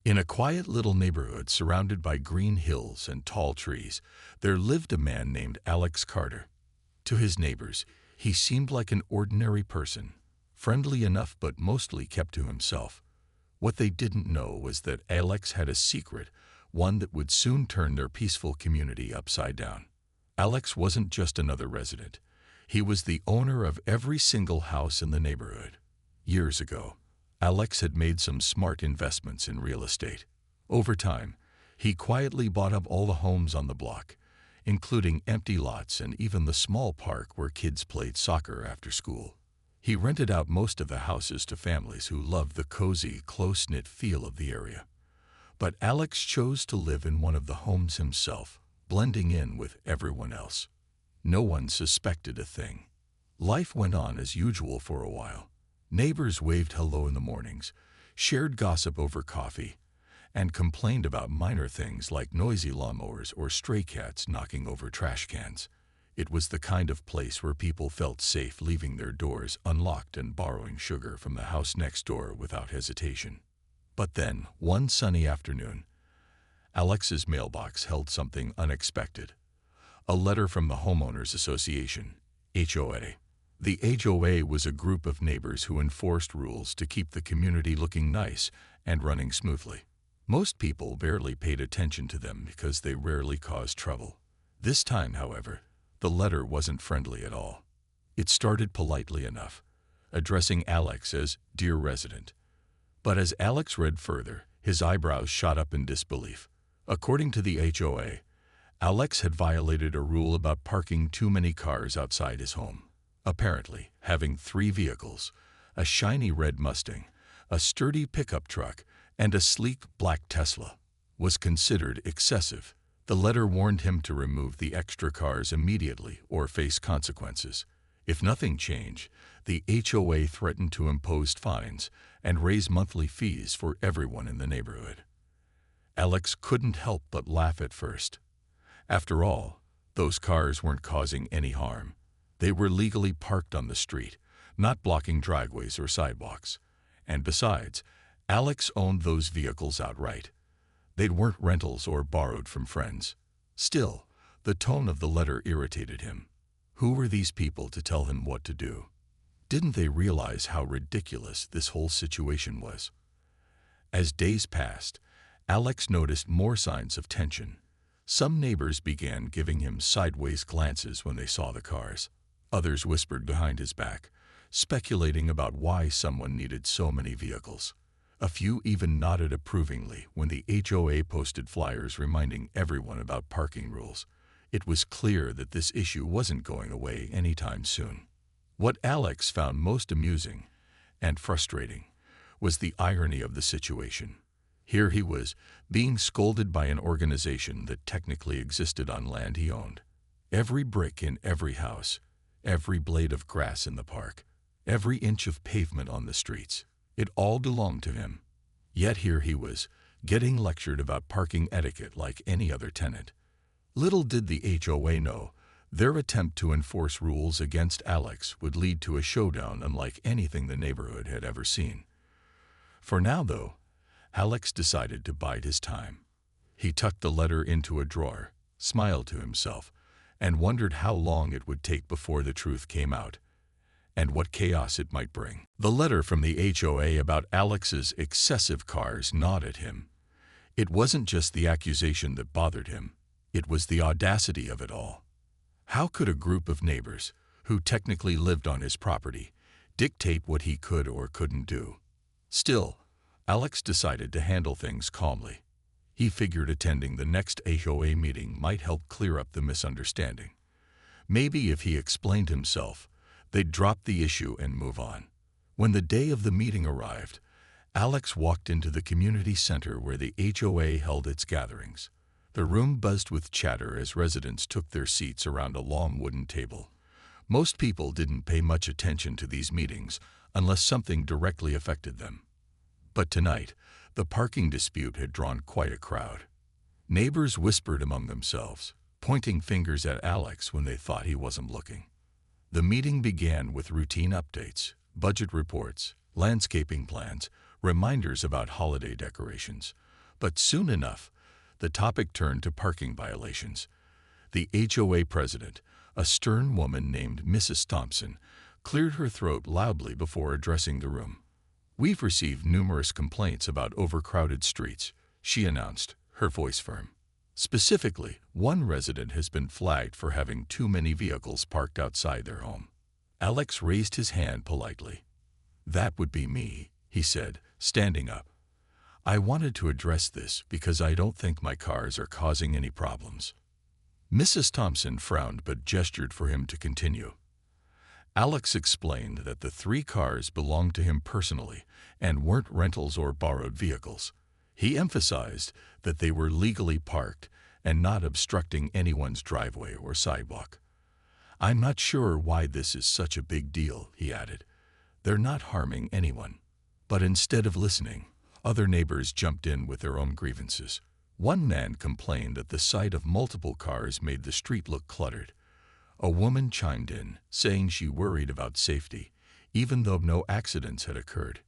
In a quiet little neighborhood surrounded by green hills and tall trees, there lived a man named Alex Carter. To his neighbors, he seemed like an ordinary person, friendly enough but mostly kept to himself. What they didn't know was that Alex had a secret, one that would soon turn their peaceful community upside down. Alex wasn't just another resident. He was the owner of every single house in the neighborhood. Years ago, Alex had made some smart investments in real estate. Over time, he quietly bought up all the homes on the block, including empty lots and even the small park where kids played soccer after school. He rented out most of the houses to families who loved the cozy, close-knit feel of the area. But Alex chose to live in one of the homes himself, blending in with everyone else. No one suspected a thing. Life went on as usual for a while. Neighbors waved hello in the mornings, shared gossip over coffee, and complained about minor things like noisy lawnmowers or stray cats knocking over trash cans. It was the kind of place where people felt safe leaving their doors unlocked and borrowing sugar from the house next door without hesitation. But then, one sunny afternoon, Alex's mailbox held something unexpected. A letter from the Homeowners Association, HOA. The HOA was a group of neighbors who enforced rules to keep the community looking nice and running smoothly. Most people barely paid attention to them because they rarely caused trouble. This time, however, the letter wasn't friendly at all. It started politely enough, addressing Alex as "Dear Resident." But as Alex read further, his eyebrows shot up in disbelief. According to the HOA, Alex had violated a rule about parking too many cars outside his home. Apparently, having 3 vehicles, a shiny red Mustang, a sturdy pickup truck, and a sleek black Tesla, was considered excessive. The letter warned him to remove the extra cars immediately or face consequences. If nothing changed, the HOA threatened to impose fines and raise monthly fees for everyone in the neighborhood. Alex couldn't help but laugh at first. After all, those cars weren't causing any harm. They were legally parked on the street, not blocking driveways or sidewalks. And besides, Alex owned those vehicles outright. They weren't rentals or borrowed from friends. Still, the tone of the letter irritated him. Who were these people to tell him what to do? Didn't they realize how ridiculous this whole situation was? As days passed, Alex noticed more signs of tension. Some neighbors began giving him sideways glances when they saw the cars. Others whispered behind his back, speculating about why someone needed so many vehicles. A few even nodded approvingly when the HOA posted flyers reminding everyone about parking rules. It was clear that this issue wasn't going away anytime soon. What Alex found most amusing and frustrating was the irony of the situation. Here he was, being scolded by an organization that technically existed on land he owned. Every brick in every house, every blade of grass in the park, every inch of pavement on the streets, it all belonged to him. Yet here he was, getting lectured about parking etiquette like any other tenant. Little did the HOA know, their attempt to enforce rules against Alex would lead to a showdown unlike anything the neighborhood had ever seen. For now, though, Alex decided to bide his time. He tucked the letter into a drawer, smiled to himself, and wondered how long it would take before the truth came out, and what chaos it might bring. The letter from the HOA about Alex's excessive cars gnawed at him. It wasn't just the accusation that bothered him, it was the audacity of it all. How could a group of neighbors, who technically lived on his property, dictate what he could or couldn't do? Still, Alex decided to handle things calmly. He figured attending the next HOA meeting might help clear up the misunderstanding. Maybe if he explained himself, they'd drop the issue and move on. When the day of the meeting arrived, Alex walked into the community center where the HOA held its gatherings. The room buzzed with chatter as residents took their seats around a long wooden table. Most people didn't pay much attention to these meetings unless something directly affected them. But tonight, the parking dispute had drawn quite a crowd. Neighbors whispered among themselves, pointing fingers at Alex when they thought he wasn't looking. The meeting began with routine updates, budget reports, landscaping plans, reminders about holiday decorations. But soon enough, the topic turned to parking violations. The HOA president, a stern woman named Mrs. Thompson, cleared her throat loudly before addressing the room. "We've received numerous complaints about overcrowded streets," she announced, her voice firm. "Specifically, one resident has been flagged for having too many vehicles parked outside their home." Alex raised his hand politely. "That would be me," he said, standing up. "I wanted to address this because I don't think my cars are causing any problems." Mrs. Thompson frowned but gestured for him to continue. Alex explained that the 3 cars belonged to him personally and weren't rentals or borrowed vehicles. He emphasized that they were legally parked and not obstructing anyone's driveway or sidewalk. "I'm not sure why this is such a big deal," he added. "They're not harming anyone." But instead of listening, other neighbors jumped in with their own grievances. One man complained that the sight of multiple cars made the street look cluttered. A woman chimed in, saying she worried about safety, even though no accidents had occurred.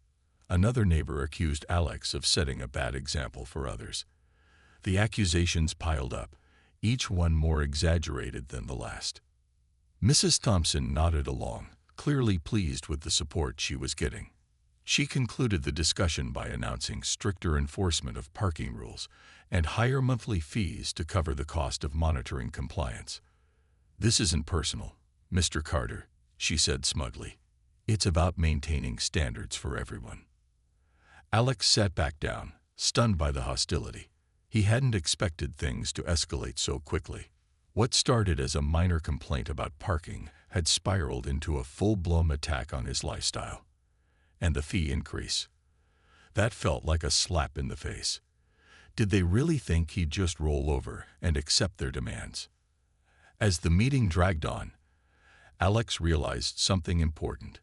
Another neighbor accused Alex of setting a bad example for others. The accusations piled up, each one more exaggerated than the last. Mrs. Thompson nodded along, clearly pleased with the support she was getting. She concluded the discussion by announcing stricter enforcement of parking rules and higher monthly fees to cover the cost of monitoring compliance. "This isn't personal, Mr. Carter," she said smugly. "It's about maintaining standards for everyone." Alex sat back down, stunned by the hostility. He hadn't expected things to escalate so quickly. What started as a minor complaint about parking had spiraled into a full-blown attack on his lifestyle. And the fee increase. That felt like a slap in the face. Did they really think he'd just roll over and accept their demands? As the meeting dragged on, Alex realized something important.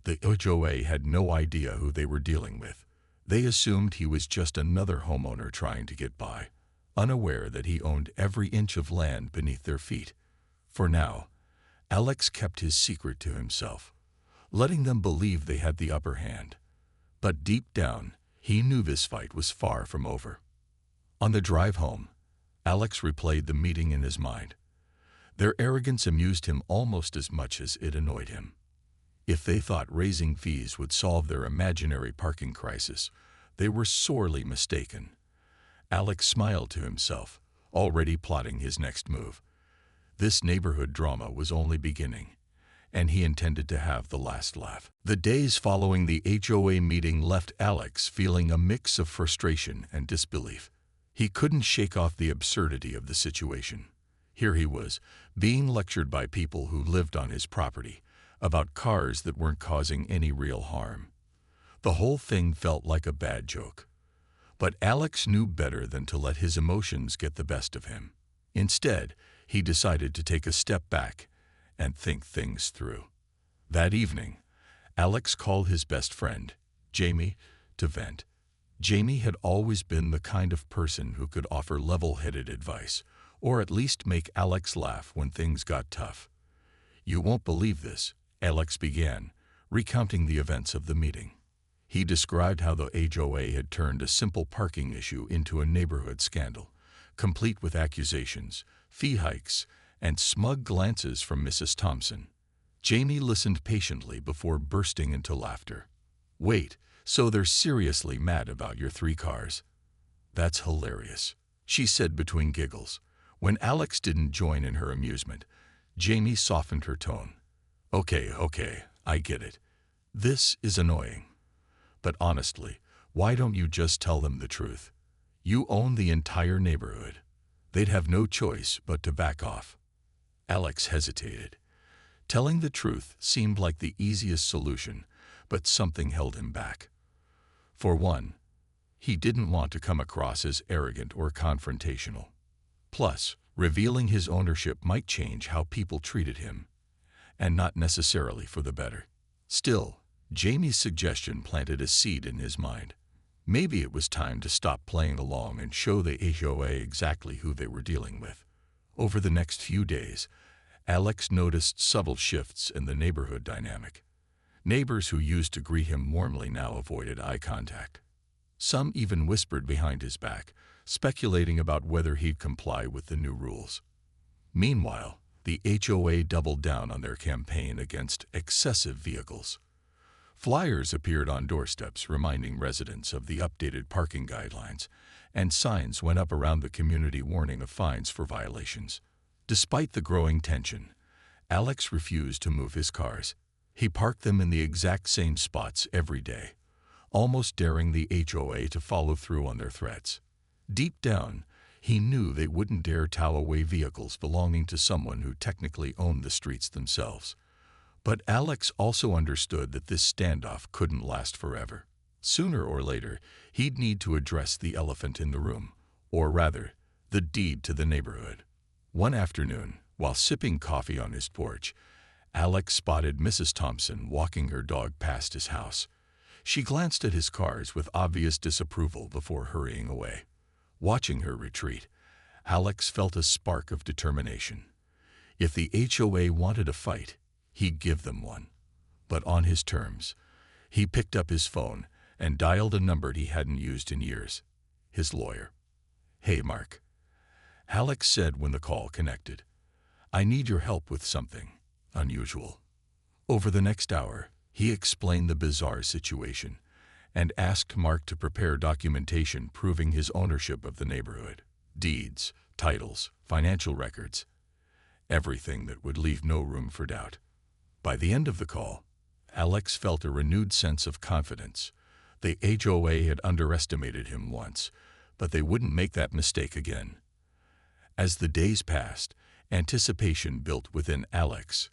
The HOA had no idea who they were dealing with. They assumed he was just another homeowner trying to get by, unaware that he owned every inch of land beneath their feet. For now, Alex kept his secret to himself, letting them believe they had the upper hand. But deep down, he knew this fight was far from over. On the drive home, Alex replayed the meeting in his mind. Their arrogance amused him almost as much as it annoyed him. If they thought raising fees would solve their imaginary parking crisis, they were sorely mistaken. Alex smiled to himself, already plotting his next move. This neighborhood drama was only beginning, and he intended to have the last laugh. The days following the HOA meeting left Alex feeling a mix of frustration and disbelief. He couldn't shake off the absurdity of the situation. Here he was, being lectured by people who lived on his property, about cars that weren't causing any real harm. The whole thing felt like a bad joke. But Alex knew better than to let his emotions get the best of him. Instead, he decided to take a step back and think things through. That evening, Alex called his best friend, Jamie, to vent. Jamie had always been the kind of person who could offer level-headed advice, or at least make Alex laugh when things got tough. "You won't believe this," Alex began, recounting the events of the meeting. He described how the HOA had turned a simple parking issue into a neighborhood scandal, complete with accusations, fee hikes, and smug glances from Mrs. Thompson. Jamie listened patiently before bursting into laughter. "Wait, so they're seriously mad about your 3 cars? That's hilarious," she said between giggles. When Alex didn't join in her amusement, Jamie softened her tone. Okay, I get it. This is annoying. But honestly, why don't you just tell them the truth? You own the entire neighborhood. They'd have no choice but to back off." Alex hesitated. Telling the truth seemed like the easiest solution, but something held him back. For one, he didn't want to come across as arrogant or confrontational. Plus, revealing his ownership might change how people treated him, and not necessarily for the better. Still, Jamie's suggestion planted a seed in his mind. Maybe it was time to stop playing along and show the HOA exactly who they were dealing with. Over the next few days, Alex noticed subtle shifts in the neighborhood dynamic. Neighbors who used to greet him warmly now avoided eye contact. Some even whispered behind his back, speculating about whether he'd comply with the new rules. Meanwhile, the HOA doubled down on their campaign against excessive vehicles. Flyers appeared on doorsteps reminding residents of the updated parking guidelines, and signs went up around the community warning of fines for violations. Despite the growing tension, Alex refused to move his cars. He parked them in the exact same spots every day, almost daring the HOA to follow through on their threats. Deep down, he knew they wouldn't dare tow away vehicles belonging to someone who technically owned the streets themselves. But Alex also understood that this standoff couldn't last forever. Sooner or later, he'd need to address the elephant in the room, or rather, the deed to the neighborhood. One afternoon, while sipping coffee on his porch, Alex spotted Mrs. Thompson walking her dog past his house. She glanced at his cars with obvious disapproval before hurrying away. Watching her retreat, Alex felt a spark of determination. If the HOA wanted a fight, he'd give them one. But on his terms. He picked up his phone and dialed a number he hadn't used in years. His lawyer. "Hey, Mark," Alex said when the call connected. "I need your help with something unusual." Over the next hour, he explained the bizarre situation and asked Mark to prepare documentation proving his ownership of the neighborhood. Deeds, titles, financial records. Everything that would leave no room for doubt. By the end of the call, Alex felt a renewed sense of confidence. The HOA had underestimated him once, but they wouldn't make that mistake again. As the days passed, anticipation built within Alex.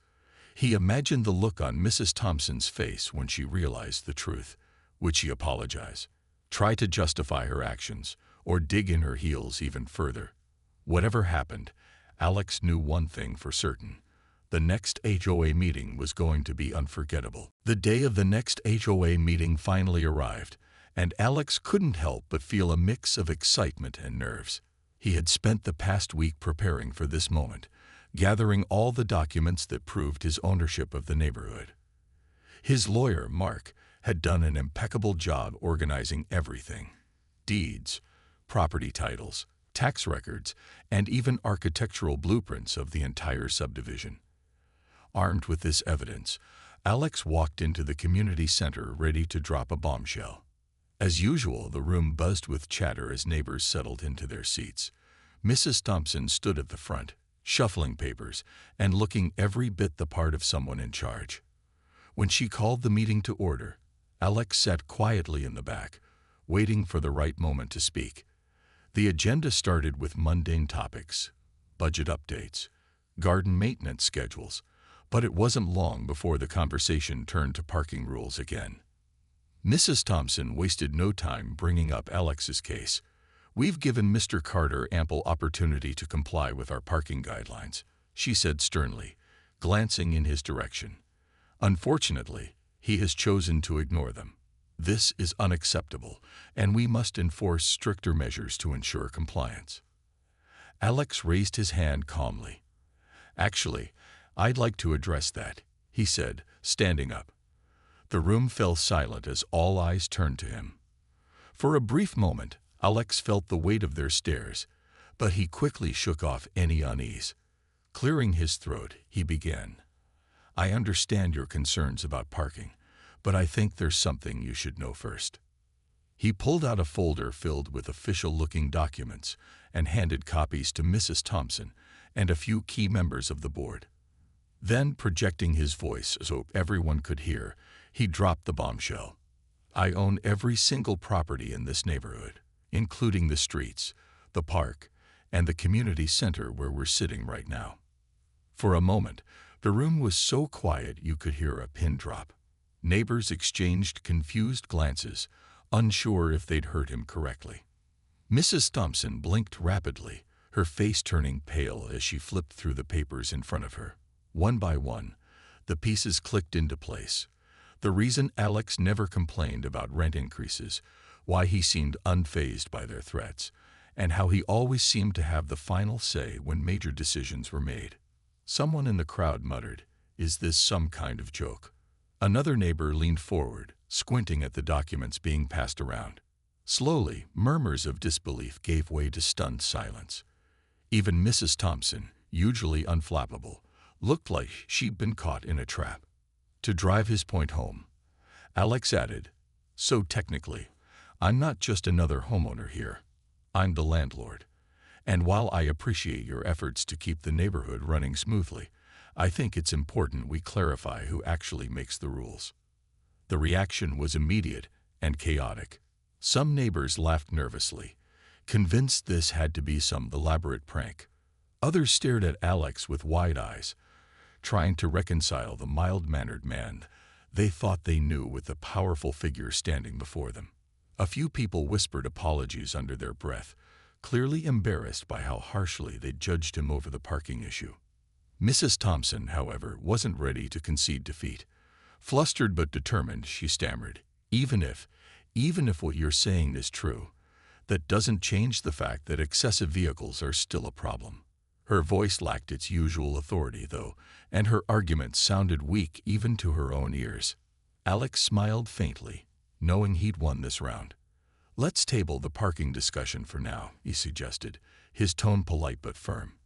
He imagined the look on Mrs. Thompson's face when she realized the truth. Would she apologize, try to justify her actions, or dig in her heels even further? Whatever happened, Alex knew one thing for certain. The next HOA meeting was going to be unforgettable. The day of the next HOA meeting finally arrived, and Alex couldn't help but feel a mix of excitement and nerves. He had spent the past week preparing for this moment, gathering all the documents that proved his ownership of the neighborhood. His lawyer, Mark, had done an impeccable job organizing everything: deeds, property titles, tax records, and even architectural blueprints of the entire subdivision. Armed with this evidence, Alex walked into the community center ready to drop a bombshell. As usual, the room buzzed with chatter as neighbors settled into their seats. Mrs. Thompson stood at the front, shuffling papers and looking every bit the part of someone in charge. When she called the meeting to order, Alex sat quietly in the back, waiting for the right moment to speak. The agenda started with mundane topics: budget updates, garden maintenance schedules, but it wasn't long before the conversation turned to parking rules again. Mrs. Thompson wasted no time bringing up Alex's case. "We've given Mr. Carter ample opportunity to comply with our parking guidelines," she said sternly, glancing in his direction. "Unfortunately, he has chosen to ignore them. This is unacceptable, and we must enforce stricter measures to ensure compliance." Alex raised his hand calmly. "Actually, I'd like to address that," he said, standing up. The room fell silent as all eyes turned to him. For a brief moment, Alex felt the weight of their stares, but he quickly shook off any unease. Clearing his throat, he began. "I understand your concerns about parking, but I think there's something you should know first." He pulled out a folder filled with official-looking documents and handed copies to Mrs. Thompson and a few key members of the board. Then, projecting his voice so everyone could hear, he dropped the bombshell. "I own every single property in this neighborhood, including the streets, the park, and the community center where we're sitting right now." For a moment, the room was so quiet you could hear a pin drop. Neighbors exchanged confused glances, unsure if they'd heard him correctly. Mrs. Thompson blinked rapidly, her face turning pale as she flipped through the papers in front of her. One by one, the pieces clicked into place. The reason Alex never complained about rent increases, why he seemed unfazed by their threats, and how he always seemed to have the final say when major decisions were made. Someone in the crowd muttered, "Is this some kind of joke?" Another neighbor leaned forward, squinting at the documents being passed around. Slowly, murmurs of disbelief gave way to stunned silence. Even Mrs. Thompson, usually unflappable, looked like she'd been caught in a trap. To drive his point home, Alex added, "So technically, I'm not just another homeowner here. I'm the landlord. And while I appreciate your efforts to keep the neighborhood running smoothly, I think it's important we clarify who actually makes the rules." The reaction was immediate and chaotic. Some neighbors laughed nervously, convinced this had to be some elaborate prank. Others stared at Alex with wide eyes, trying to reconcile the mild-mannered man they thought they knew with the powerful figure standing before them. A few people whispered apologies under their breath, clearly embarrassed by how harshly they'd judged him over the parking issue. Mrs. Thompson, however, wasn't ready to concede defeat. Flustered but determined, she stammered, Even if what you're saying is true, that doesn't change the fact that excessive vehicles are still a problem." Her voice lacked its usual authority, though, and her arguments sounded weak even to her own ears. Alex smiled faintly, knowing he'd won this round. "Let's table the parking discussion for now," he suggested, his tone polite but firm.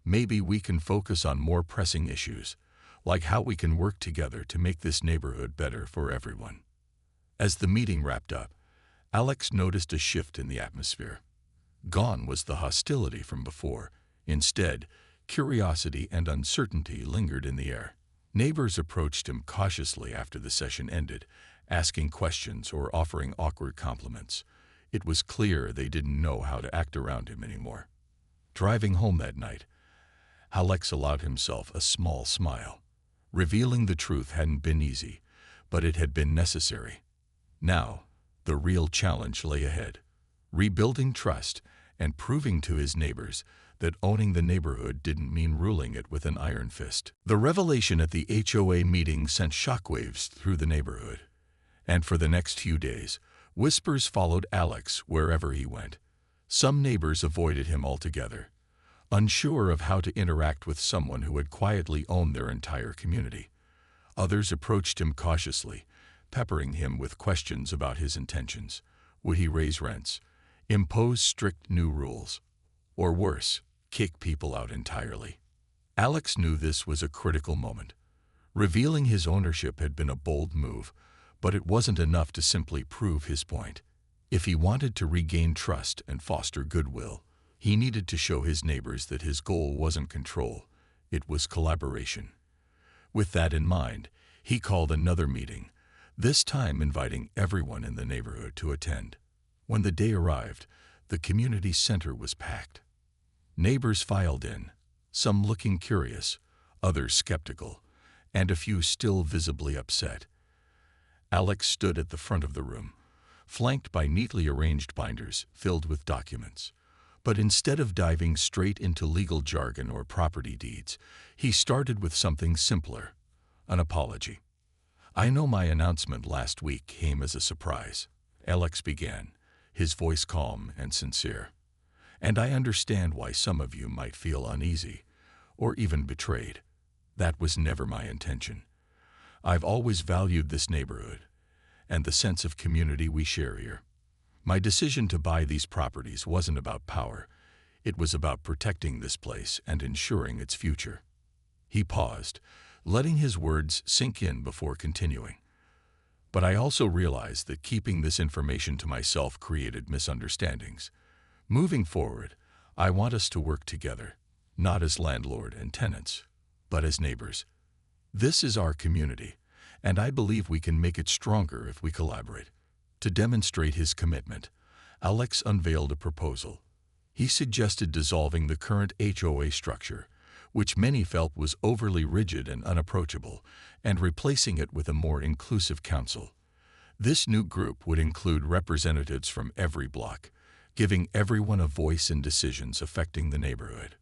"Maybe we can focus on more pressing issues, like how we can work together to make this neighborhood better for everyone." As the meeting wrapped up, Alex noticed a shift in the atmosphere. Gone was the hostility from before. Instead, curiosity and uncertainty lingered in the air. Neighbors approached him cautiously after the session ended, asking questions or offering awkward compliments. It was clear they didn't know how to act around him anymore. Driving home that night, Alex allowed himself a small smile. Revealing the truth hadn't been easy, but it had been necessary. Now, the real challenge lay ahead, rebuilding trust and proving to his neighbors that owning the neighborhood didn't mean ruling it with an iron fist. The revelation at the HOA meeting sent shockwaves through the neighborhood, and for the next few days, whispers followed Alex wherever he went. Some neighbors avoided him altogether, unsure of how to interact with someone who had quietly owned their entire community. Others approached him cautiously, peppering him with questions about his intentions. Would he raise rents, impose strict new rules, or worse, kick people out entirely? Alex knew this was a critical moment. Revealing his ownership had been a bold move, but it wasn't enough to simply prove his point. If he wanted to regain trust and foster goodwill, he needed to show his neighbors that his goal wasn't control, it was collaboration. With that in mind, he called another meeting, this time inviting everyone in the neighborhood to attend. When the day arrived, the community center was packed. Neighbors filed in, some looking curious, others skeptical, and a few still visibly upset. Alex stood at the front of the room, flanked by neatly arranged binders filled with documents. But instead of diving straight into legal jargon or property deeds, he started with something simpler, an apology. "I know my announcement last week came as a surprise," Alex began, his voice calm and sincere. "And I understand why some of you might feel uneasy, or even betrayed. That was never my intention. I've always valued this neighborhood and the sense of community we share here. My decision to buy these properties wasn't about power. It was about protecting this place and ensuring its future." He paused, letting his words sink in before continuing. "But I also realized that keeping this information to myself created misunderstandings. Moving forward, I want us to work together, not as landlord and tenants, but as neighbors. This is our community, and I believe we can make it stronger if we collaborate." To demonstrate his commitment, Alex unveiled a proposal. He suggested dissolving the current HOA structure, which many felt was overly rigid and unapproachable, and replacing it with a more inclusive council. This new group would include representatives from every block, giving everyone a voice in decisions affecting the neighborhood.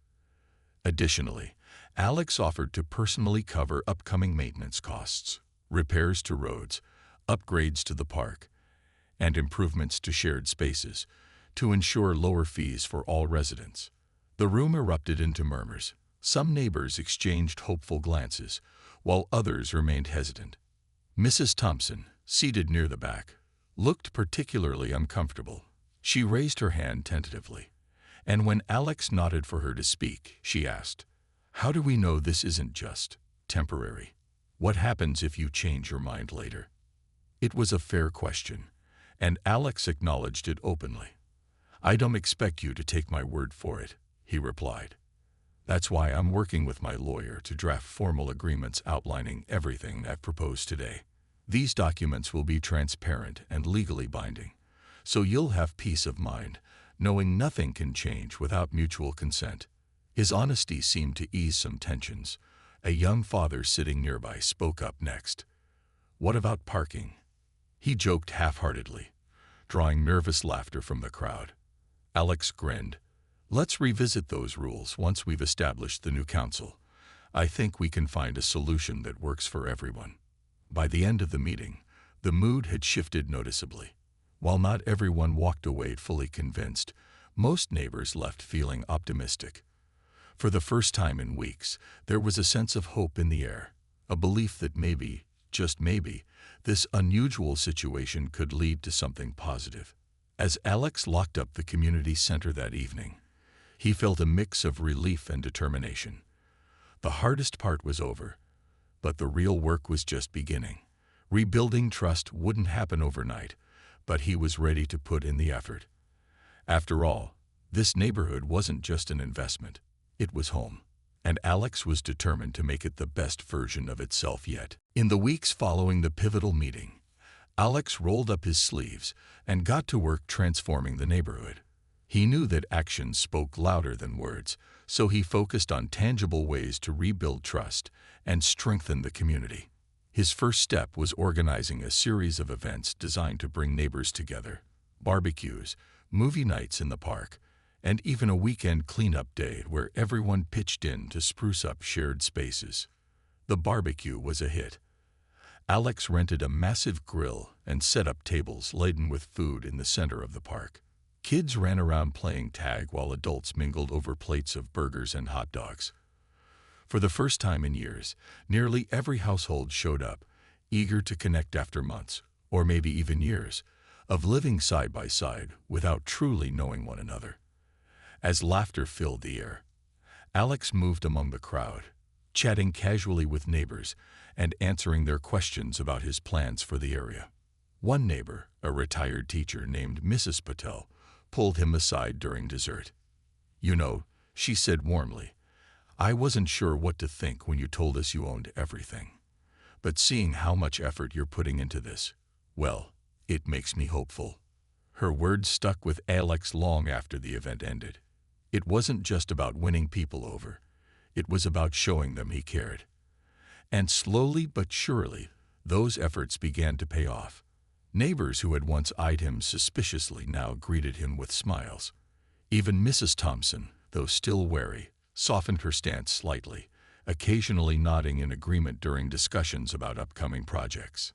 Additionally, Alex offered to personally cover upcoming maintenance costs, repairs to roads, upgrades to the park, and improvements to shared spaces, to ensure lower fees for all residents. The room erupted into murmurs. Some neighbors exchanged hopeful glances, while others remained hesitant. Mrs. Thompson, seated near the back, looked particularly uncomfortable, She raised her hand tentatively, and when Alex nodded for her to speak, she asked, "How do we know this isn't just temporary? What happens if you change your mind later?" It was a fair question, and Alex acknowledged it openly. "I don't expect you to take my word for it," he replied. "That's why I'm working with my lawyer to draft formal agreements outlining everything I've proposed today. These documents will be transparent and legally binding, so you'll have peace of mind, knowing nothing can change without mutual consent." His honesty seemed to ease some tensions. A young father sitting nearby spoke up next. "What about parking?" He joked half-heartedly, drawing nervous laughter from the crowd. Alex grinned. "Let's revisit those rules once we've established the new council. I think we can find a solution that works for everyone." By the end of the meeting, the mood had shifted noticeably. While not everyone walked away fully convinced, most neighbors left feeling optimistic. For the first time in weeks, there was a sense of hope in the air, a belief that maybe, just maybe, this unusual situation could lead to something positive. As Alex locked up the community center that evening, he felt a mix of relief and determination. The hardest part was over, but the real work was just beginning. Rebuilding trust wouldn't happen overnight, but he was ready to put in the effort. After all, this neighborhood wasn't just an investment, it was home, and Alex was determined to make it the best version of itself yet. In the weeks following the pivotal meeting, Alex rolled up his sleeves and got to work transforming the neighborhood. He knew that actions spoke louder than words, so he focused on tangible ways to rebuild trust and strengthen the community. His first step was organizing a series of events designed to bring neighbors together: barbecues, movie nights in the park, and even a weekend cleanup day where everyone pitched in to spruce up shared spaces. The barbecue was a hit. Alex rented a massive grill and set up tables laden with food in the center of the park. Kids ran around playing tag while adults mingled over plates of burgers and hot dogs. For the first time in years, nearly every household showed up, eager to connect after months, or maybe even years, of living side by side without truly knowing one another. As laughter filled the air, Alex moved among the crowd, chatting casually with neighbors and answering their questions about his plans for the area. One neighbor, a retired teacher named Mrs. Patel, pulled him aside during dessert. "You know," she said warmly, "I wasn't sure what to think when you told us you owned everything. But seeing how much effort you're putting into this, well, it makes me hopeful." Her words stuck with Alex long after the event ended. It wasn't just about winning people over. It was about showing them he cared. And slowly but surely, those efforts began to pay off. Neighbors who had once eyed him suspiciously now greeted him with smiles. Even Mrs. Thompson, though still wary, softened her stance slightly, occasionally nodding in agreement during discussions about upcoming projects.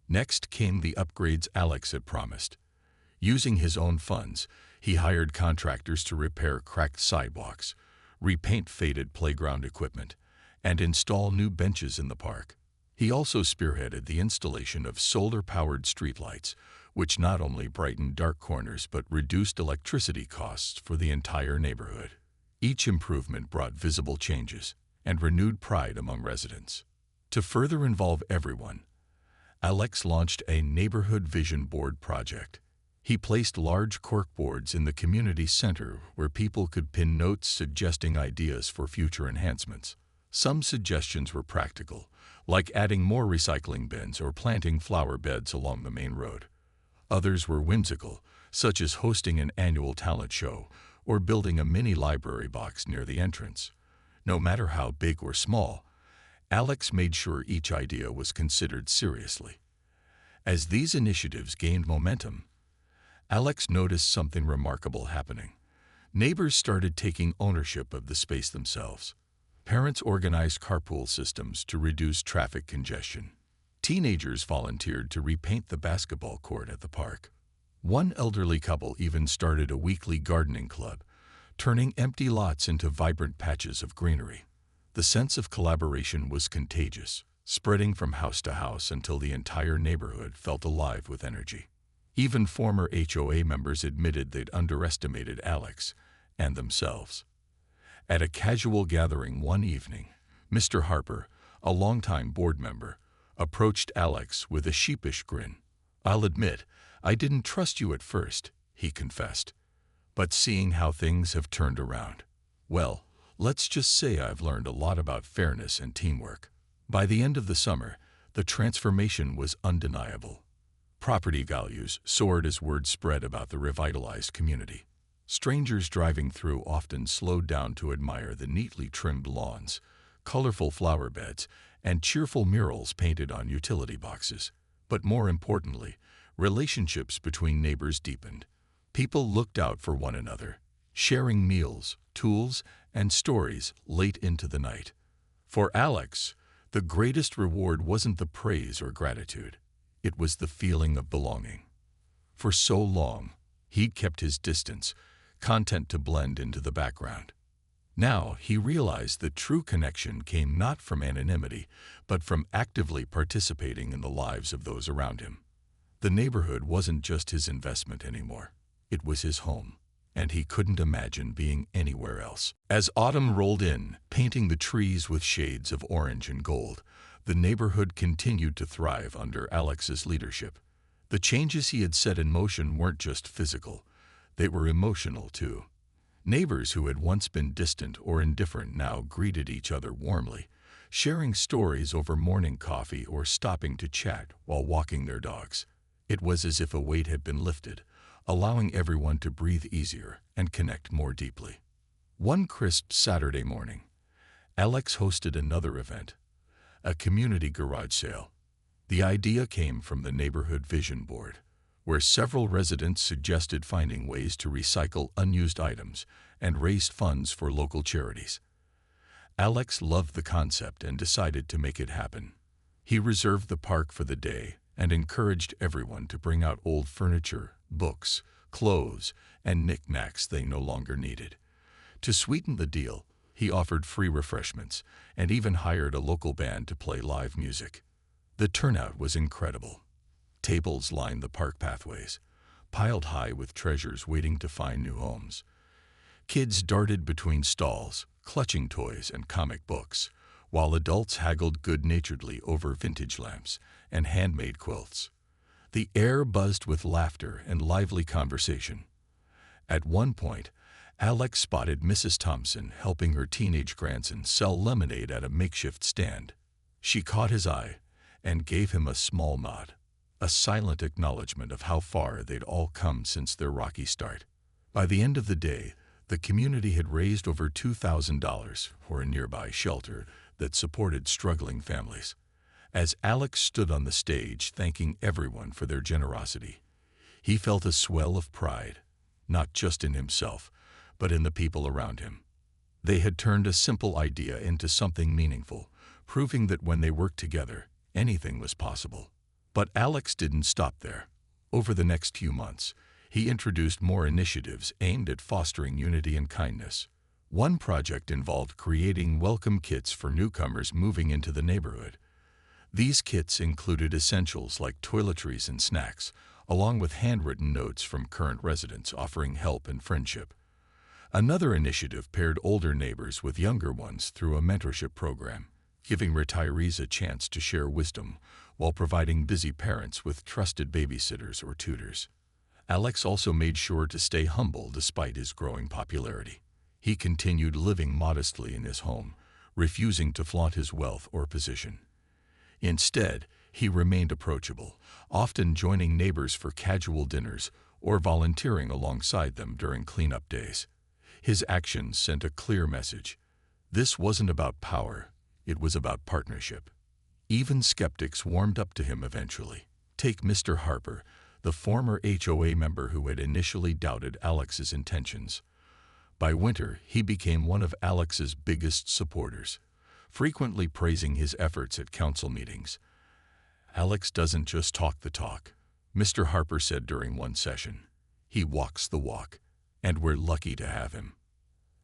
Next came the upgrades Alex had promised. Using his own funds, he hired contractors to repair cracked sidewalks, repaint faded playground equipment, and install new benches in the park. He also spearheaded the installation of solar-powered streetlights, which not only brightened dark corners but reduced electricity costs for the entire neighborhood. Each improvement brought visible changes and renewed pride among residents. To further involve everyone, Alex launched a neighborhood vision board project. He placed large corkboards in the community center where people could pin notes suggesting ideas for future enhancements. Some suggestions were practical, like adding more recycling bins or planting flower beds along the main road. Others were whimsical, such as hosting an annual talent show or building a mini library box near the entrance. No matter how big or small, Alex made sure each idea was considered seriously. As these initiatives gained momentum, Alex noticed something remarkable happening. Neighbors started taking ownership of the space themselves. Parents organized carpool systems to reduce traffic congestion. Teenagers volunteered to repaint the basketball court at the park. One elderly couple even started a weekly gardening club, turning empty lots into vibrant patches of greenery. The sense of collaboration was contagious, spreading from house to house until the entire neighborhood felt alive with energy. Even former HOA members admitted they'd underestimated Alex and themselves. At a casual gathering one evening, Mr. Harper, a longtime board member, approached Alex with a sheepish grin. "I'll admit, I didn't trust you at first," he confessed. "But seeing how things have turned around, well, let's just say I've learned a lot about fairness and teamwork." By the end of the summer, the transformation was undeniable. Property values soared as word spread about the revitalized community. Strangers driving through often slowed down to admire the neatly trimmed lawns, colorful flower beds, and cheerful murals painted on utility boxes. But more importantly, relationships between neighbors deepened. People looked out for one another, sharing meals, tools, and stories late into the night. For Alex, the greatest reward wasn't the praise or gratitude. It was the feeling of belonging. For so long, he'd kept his distance, content to blend into the background. Now he realized that true connection came not from anonymity, but from actively participating in the lives of those around him. The neighborhood wasn't just his investment anymore. It was his home, and he couldn't imagine being anywhere else. As autumn rolled in, painting the trees with shades of orange and gold, the neighborhood continued to thrive under Alex's leadership. The changes he had set in motion weren't just physical, they were emotional too. Neighbors who had once been distant or indifferent now greeted each other warmly, sharing stories over morning coffee or stopping to chat while walking their dogs. It was as if a weight had been lifted, allowing everyone to breathe easier and connect more deeply. One crisp Saturday morning, Alex hosted another event, a community garage sale. The idea came from the neighborhood vision board, where several residents suggested finding ways to recycle unused items and raise funds for local charities. Alex loved the concept and decided to make it happen. He reserved the park for the day and encouraged everyone to bring out old furniture, books, clothes, and knickknacks they no longer needed. To sweeten the deal, he offered free refreshments and even hired a local band to play live music. The turnout was incredible. Tables lined the park pathways, piled high with treasures waiting to find new homes. Kids darted between stalls, clutching toys and comic books, while adults haggled good-naturedly over vintage lamps and handmade quilts. The air buzzed with laughter and lively conversation. At one point, Alex spotted Mrs. Thompson helping her teenage grandson sell lemonade at a makeshift stand. She caught his eye and gave him a small nod, a silent acknowledgement of how far they'd all come since their rocky start. By the end of the day, the community had raised over $2,000 for a nearby shelter that supported struggling families. As Alex stood on the stage thanking everyone for their generosity, he felt a swell of pride, not just in himself, but in the people around him. They had turned a simple idea into something meaningful, proving that when they worked together, anything was possible. But Alex didn't stop there. Over the next few months, he introduced more initiatives aimed at fostering unity and kindness. One project involved creating welcome kits for newcomers moving into the neighborhood. These kits included essentials like toiletries and snacks, along with handwritten notes from current residents offering help and friendship. Another initiative paired older neighbors with younger ones through a mentorship program, giving retirees a chance to share wisdom while providing busy parents with trusted babysitters or tutors. Alex also made sure to stay humble despite his growing popularity. He continued living modestly in his home, refusing to flaunt his wealth or position. Instead, he remained approachable, often joining neighbors for casual dinners or volunteering alongside them during cleanup days. His actions sent a clear message. This wasn't about power, it was about partnership. Even skeptics warmed up to him eventually. Take Mr. Harper, the former HOA member who had initially doubted Alex's intentions. By winter, he became one of Alex's biggest supporters, frequently praising his efforts at council meetings. "Alex doesn't just talk the talk," Mr. Harper said during one session. "He walks the walk, and we're lucky to have him."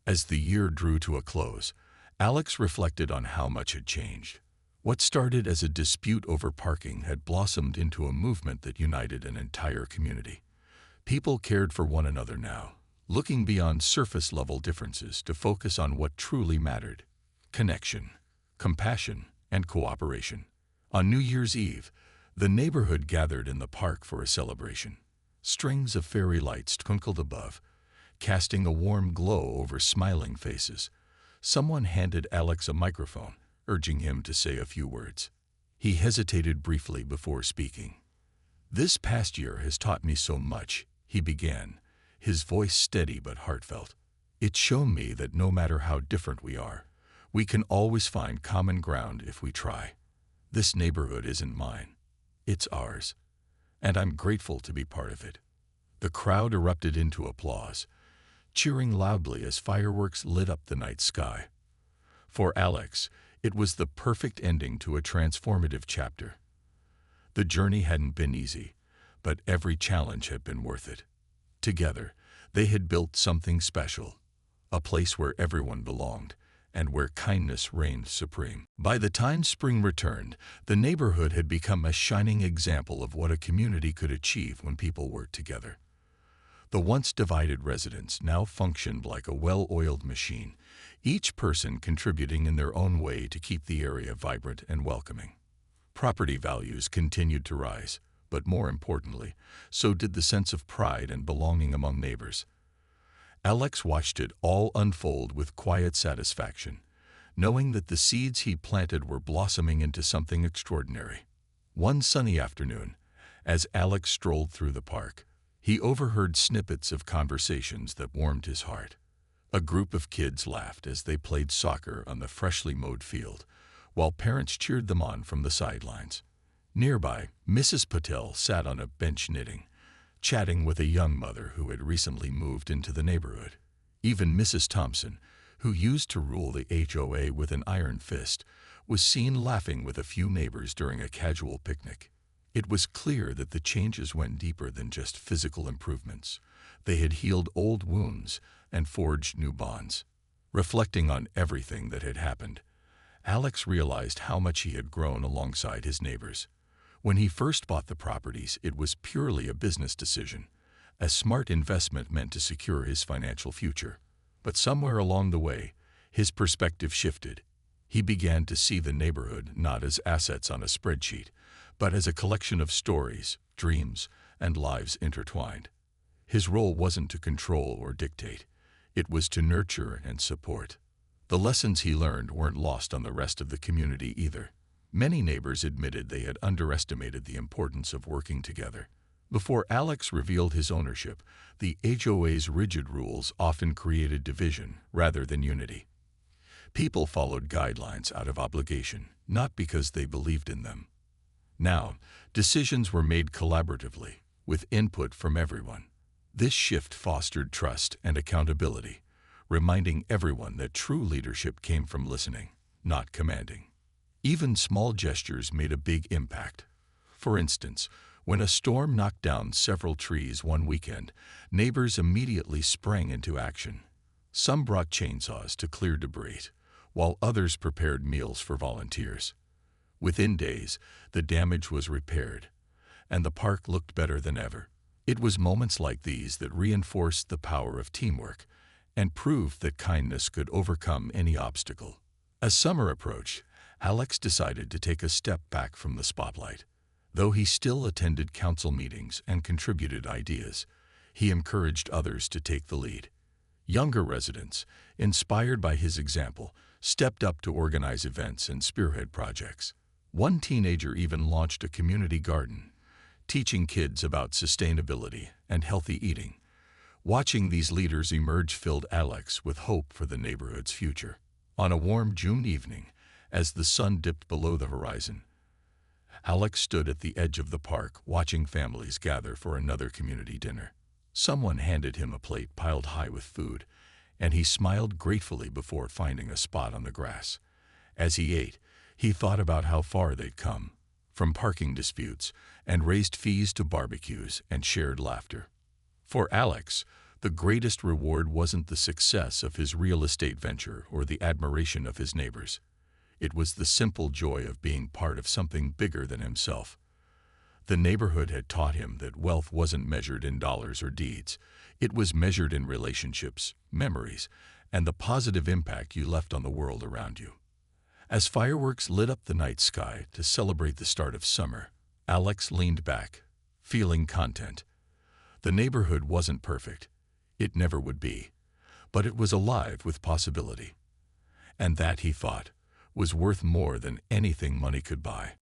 As the year drew to a close, Alex reflected on how much had changed. What started as a dispute over parking had blossomed into a movement that united an entire community. People cared for one another now, looking beyond surface-level differences to focus on what truly mattered: connection, compassion, and cooperation. On New Year's Eve, the neighborhood gathered in the park for a celebration. Strings of fairy lights twinkled above, casting a warm glow over smiling faces. Someone handed Alex a microphone, urging him to say a few words. He hesitated briefly before speaking. "This past year has taught me so much," he began, his voice steady but heartfelt. "It's shown me that no matter how different we are, we can always find common ground if we try. This neighborhood isn't mine. It's ours, and I'm grateful to be part of it." The crowd erupted into applause, cheering loudly as fireworks lit up the night sky. For Alex, it was the perfect ending to a transformative chapter. The journey hadn't been easy, but every challenge had been worth it. Together, they had built something special, a place where everyone belonged, and where kindness reigned supreme. By the time spring returned, the neighborhood had become a shining example of what a community could achieve when people worked together. The once divided residents now functioned like a well-oiled machine, each person contributing in their own way to keep the area vibrant and welcoming. Property values continued to rise, but more importantly, so did the sense of pride and belonging among neighbors. Alex watched it all unfold with quiet satisfaction, knowing that the seeds he planted were blossoming into something extraordinary. One sunny afternoon, as Alex strolled through the park, he overheard snippets of conversations that warmed his heart. A group of kids laughed as they played soccer on the freshly mowed field, while parents cheered them on from the sidelines. Nearby, Mrs. Patel sat on a bench knitting, chatting with a young mother who had recently moved into the neighborhood. Even Mrs. Thompson, who used to rule the HOA with an iron fist, was seen laughing with a few neighbors during a casual picnic. It was clear that the changes went deeper than just physical improvements. They had healed old wounds and forged new bonds. Reflecting on everything that had happened, Alex realized how much he had grown alongside his neighbors. When he first bought the properties, it was purely a business decision, a smart investment meant to secure his financial future. But somewhere along the way, his perspective shifted. He began to see the neighborhood not as assets on a spreadsheet, but as a collection of stories, dreams, and lives intertwined. His role wasn't to control or dictate. It was to nurture and support. The lessons he learned weren't lost on the rest of the community either. Many neighbors admitted they had underestimated the importance of working together. Before Alex revealed his ownership, the HOA's rigid rules often created division rather than unity. People followed guidelines out of obligation, not because they believed in them. Now, decisions were made collaboratively, with input from everyone. This shift fostered trust and accountability, reminding everyone that true leadership came from listening, not commanding. Even small gestures made a big impact. For instance, when a storm knocked down several trees one weekend, neighbors immediately sprang into action. Some brought chainsaws to clear debris, while others prepared meals for volunteers. Within days, the damage was repaired, and the park looked better than ever. It was moments like these that reinforced the power of teamwork and proved that kindness could overcome any obstacle. As summer approached, Alex decided to take a step back from the spotlight. Though he still attended council meetings and contributed ideas, he encouraged others to take the lead. Younger residents, inspired by his example, stepped up to organize events and spearhead projects. One teenager even launched a community garden, teaching kids about sustainability and healthy eating. Watching these leaders emerge filled Alex with hope for the neighborhood's future. On a warm June evening, as the sun dipped below the horizon, Alex stood at the edge of the park watching families gather for another community dinner. Someone handed him a plate piled high with food, and he smiled gratefully before finding a spot on the grass. As he ate, he thought about how far they'd come, from parking disputes and raised fees to barbecues and shared laughter. For Alex, the greatest reward wasn't the success of his real estate venture or the admiration of his neighbors. It was the simple joy of being part of something bigger than himself. The neighborhood had taught him that wealth wasn't measured in dollars or deeds. It was measured in relationships, memories, and the positive impact you left on the world around you. As fireworks lit up the night sky to celebrate the start of summer, Alex leaned back, feeling content. The neighborhood wasn't perfect. It never would be. But it was alive with possibility. And that, he thought, was worth more than anything money could buy.